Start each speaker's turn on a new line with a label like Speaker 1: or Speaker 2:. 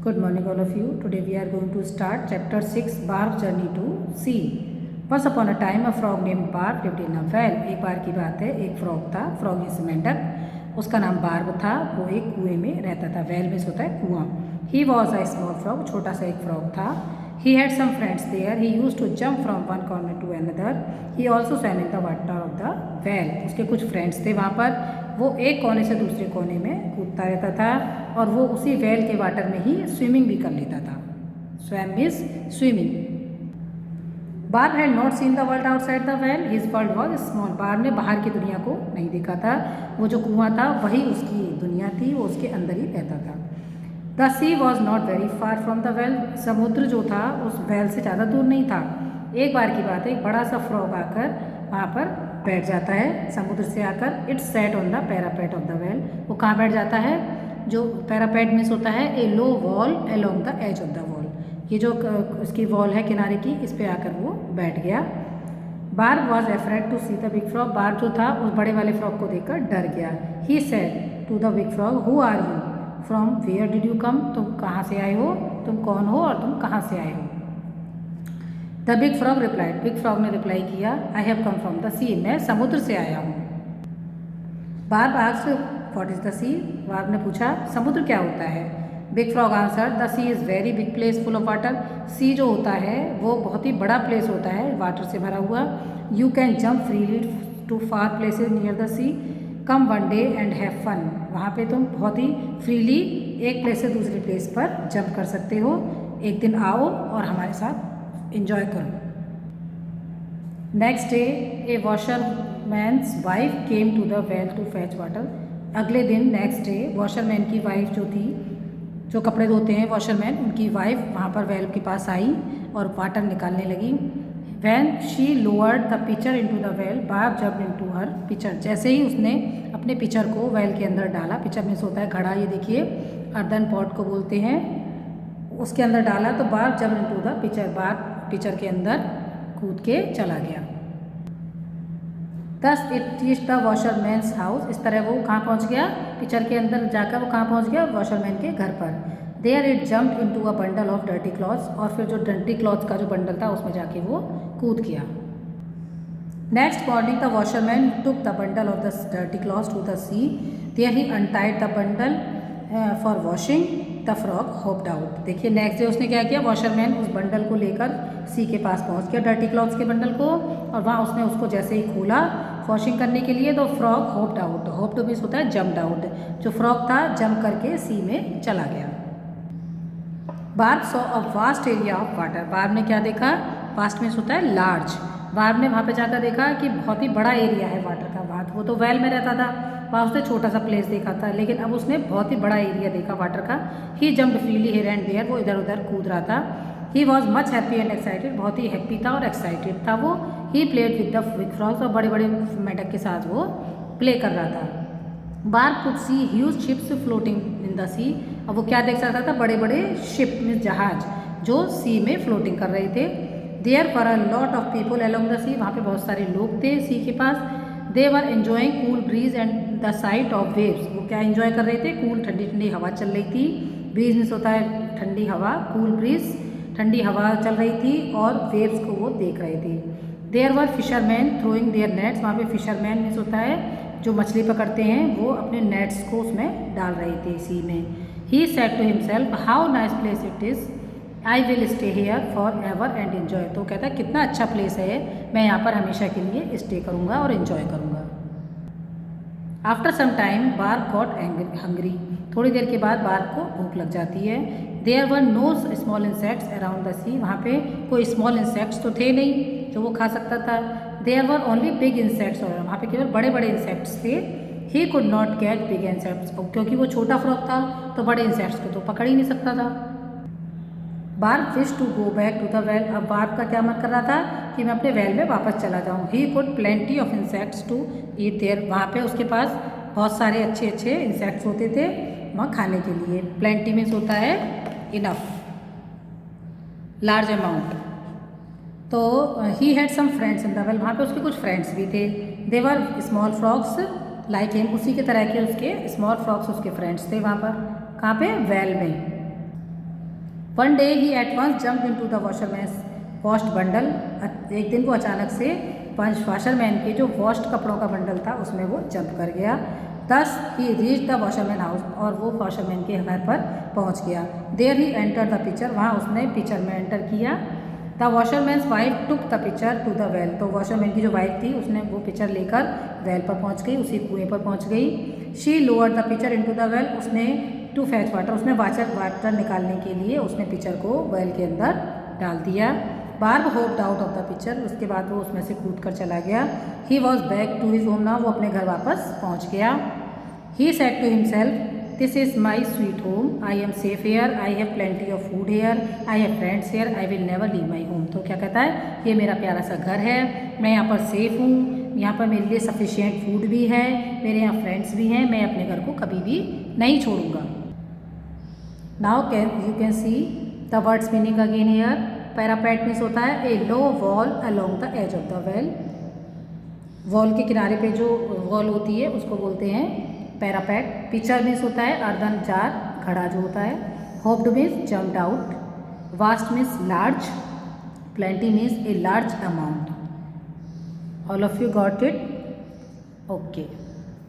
Speaker 1: Good morning all of you. Today we are going to start chapter 6 Barb's journey to sea. Once upon a time a frog named Barb lived in a well. एक बार की बात है, एक frog था, frog जैसे मेंढक, उसका नाम बार्ब था। वो एक कुएं में रहता था। वेल में होता है कुआं। He was a small frog, छोटा सा एक फ्रॉग था। He had some friends there. He used to jump from one corner to another. He also swam in the water of the well. उसके कुछ फ्रेंड्स थे वहाँ पर। वो एक कोने से दूसरे कोने में कूदता रहता था और वो उसी वेल के वाटर में ही स्विमिंग भी कर लेता था। Swum means swimming. Barb had not seen the world outside the well, his world was small. Barb ने बाहर की दुनिया को नहीं देखा था। वो जो कुआं था वही उसकी दुनिया थी, वो उसके अंदर ही रहता था। The sea was not very far from the well, समुद्र जो था उस वेल से ज़्यादा दूर नहीं था। एक बार की बात है, एक बड़ा सा फ्रॉग आकर वहाँ पर बैठ जाता है समुद्र से आकर। It's set on the parapet of the well. वो कहाँ बैठ जाता है? जो पैरापेट मीन्स होता है a low wall along the edge of the wall. ये जो उसकी वॉल है किनारे की, इस पे आकर वो बैठ गया। Barb was afraid to see the big frog. Barb जो था उस बड़े वाले फ्रॉग को देखकर डर गया। He said to the big frog, who are you, from where did you come, तुम कहाँ से आए हो, तुम कौन हो और तुम कहाँ से आए हो। The big frog replied, big frog ने रिप्लाई किया, I have come from the sea, मैं समुद्र से आया हूँ। Barb asked what is the sea, Barb ने पूछा समुद्र क्या होता है। Big frog answered, the sea is very big place full of water. Sea जो होता है वो बहुत ही बड़ा प्लेस होता है, वाटर से भरा हुआ। You can jump freely to far places near the sea, come one day and have fun. वहाँ पे तुम बहुत ही फ्रीली एक प्लेस से दूसरे प्लेस पर जंप कर सकते हो। एक दिन आओ और हमारे साथ इंजॉय करो। Next day a washerman's wife came to the well to fetch water. अगले दिन नेक्स्ट डे वॉशरमैन की वाइफ जो थी, जो कपड़े धोते हैं वॉशरमैन, उनकी वाइफ वहाँ पर वेल के पास आई और वाटर निकालने लगी। When she lowered the pitcher into the well, Barb jumped into her pitcher. जैसे ही उसने अपने पिचर को वेल के अंदर डाला, पिचर में होता है घड़ा, ये देखिए अर्दन पॉट को बोलते हैं, उसके अंदर डाला तो Barb jump into the pitcher, Barb pitcher के अंदर कूद के चला गया। Thus it reached the washerman's house. इस तरह वो कहाँ पहुँच गया? पिचर के अंदर जाकर वो कहाँ पहुँच गया? वॉशरमैन के घर पर। There it jumped into a bundle of dirty clothes. और फिर जो डर्टी क्लॉथ्स का जो बंडल था उसमें जाके वो कूद गया। Next morning the washerman took the bundle of the dirty clothes to the sea. There he untied the bundle for washing. The frog hopped out. देखिए नेक्स्ट डे उसने क्या किया, वॉशरमैन उस बंडल को लेकर सी के पास पहुंच गया, डर्टी क्लॉथ्स के बंडल को, और वहाँ उसने उसको जैसे ही खोला वॉशिंग करने के लिए तो frog hoped out. Hoped means होता है जम्प्ड आउट। जो फ्रॉग था जंप करके सी में चला गया। Barb saw a vast area of water. Barb ने क्या देखा? वास्ट मीन्स होता है लार्ज। बार्ब ने वहाँ पे जाकर देखा कि बहुत ही बड़ा एरिया है वाटर का। वहाँ वो तो वेल में रहता था, वहाँ उसने छोटा सा प्लेस देखा था, लेकिन अब उसने बहुत ही बड़ा एरिया देखा वाटर का। He jumped freely here and there, वो इधर उधर कूद रहा था। He was much happy and excited, बहुत ही हैप्पी था और एक्साइटेड था वो। He played with the big frogs, और बड़े बड़े मेंढक के साथ वो प्ले कर रहा था। Barb could see huge ships floating in the sea. अब वो क्या देख सकता था? बड़े बड़े शिप में जहाज जो सी में फ्लोटिंग कर रहे थे। There for a lot of people along the sea, वहाँ पे बहुत सारे लोग थे सी के पास। They were enjoying cool breeze and the sight of waves, वो क्या एंजॉय कर रहे थे? कूल ठंडी ठंडी हवा चल रही थी। ब्रीज मीन्स होता है ठंडी हवा, कूल ब्रीज ठंडी हवा चल रही थी, और वेव्स को वो देख रहे थे। There were fisherman throwing their nets, वहाँ पे फिशरमैन मीन्स होता है जो मछली पकड़ते हैं, वो अपने नेट्स को उसमें डाल रहे थे सी में। He said to himself, how nice place it is, I will stay here forever and enjoy. तो कहता है कितना अच्छा प्लेस है, मैं यहाँ पर हमेशा के लिए स्टे करूँगा और इन्जॉय करूँगा। After some time Barb got hungry, थोड़ी देर के बाद बार्ब को भूख लग जाती है। There were no small insects around the sea, वहाँ पे कोई स्मॉल इंसेक्ट्स तो थे नहीं जो वो खा सकता था। There were only big insects, और वहाँ पे केवल बड़े बड़े इंसेक्ट्स थे। He could not catch big insects, क्योंकि वो छोटा फ्रॉग था तो बड़े इंसेक्ट्स को तो पकड़ ही नहीं सकता था। Barb wish to go back to the well, अब बार्ब का क्या मन कर रहा था कि मैं अपने वेल में वापस चला जाऊँ। He could plenty of insects to eat there, वहाँ पे उसके पास बहुत सारे अच्छे अच्छे इंसेक्ट्स होते थे वहाँ खाने के लिए। प्लेंटी मीन्स होता है इनफ, लार्ज अमाउंट। तो he had some friends in the well, वहाँ पे उसके कुछ फ्रेंड्स भी थे। They were small frogs like him, उसी के तरह के उसके स्मॉल फ्रॉग्स उसके फ्रेंड्स थे वहाँ पर। कहाँ पे? वेल में। One day he at once jump into the washerman's washed bundle. एक दिन वो अचानक से वॉशरमैन के जो वॉश्ड कपड़ों का बंडल था उसमें वो जंप कर गया। Thus he reach the washerman house, और वो वॉशरमैन के घर पर पहुंच गया। There he enter the picture, वहाँ उसने पिक्चर में एंटर किया। The washerman's wife took the picture to the well, तो वॉशरमैन की जो वाइफ थी उसने वो पिक्चर लेकर वेल पर पहुंच गई, उसी कुएं पर पहुंच गई। She lower the picture into the well, उसने टू फैच वाटर, उसने वाटर निकालने के लिए उसने पिक्चर को वेल के अंदर डाल दिया। Barb hopped out of the picture, उसके बाद वो उसमें से कूद कर चला गया। He was back to his home now, वो अपने घर वापस पहुंच गया। He said to himself, this is my sweet home, I am safe here, I have plenty of food here, I have friends here, I will never leave my home. तो क्या कहता है, ये मेरा प्यारा सा घर है, मैं यहाँ पर सेफ हूँ, यहाँ पर मेरे लिए सफिशिएंट फूड भी है, मेरे यहाँ फ्रेंड्स भी हैं, मैं अपने घर को कभी भी नहीं छोड़ूंगा। Now you can see the words meaning again here. Parapet means होता है a low wall along the edge of the well, wall के किनारे पे जो वॉल होती है उसको बोलते हैं पैरापेट। पिक्चर मीन्स होता है अर्दन जार, घड़ा जो होता है। Hoped means jumped out. Vast means large. Plenty means a large amount. All of you got it? Okay.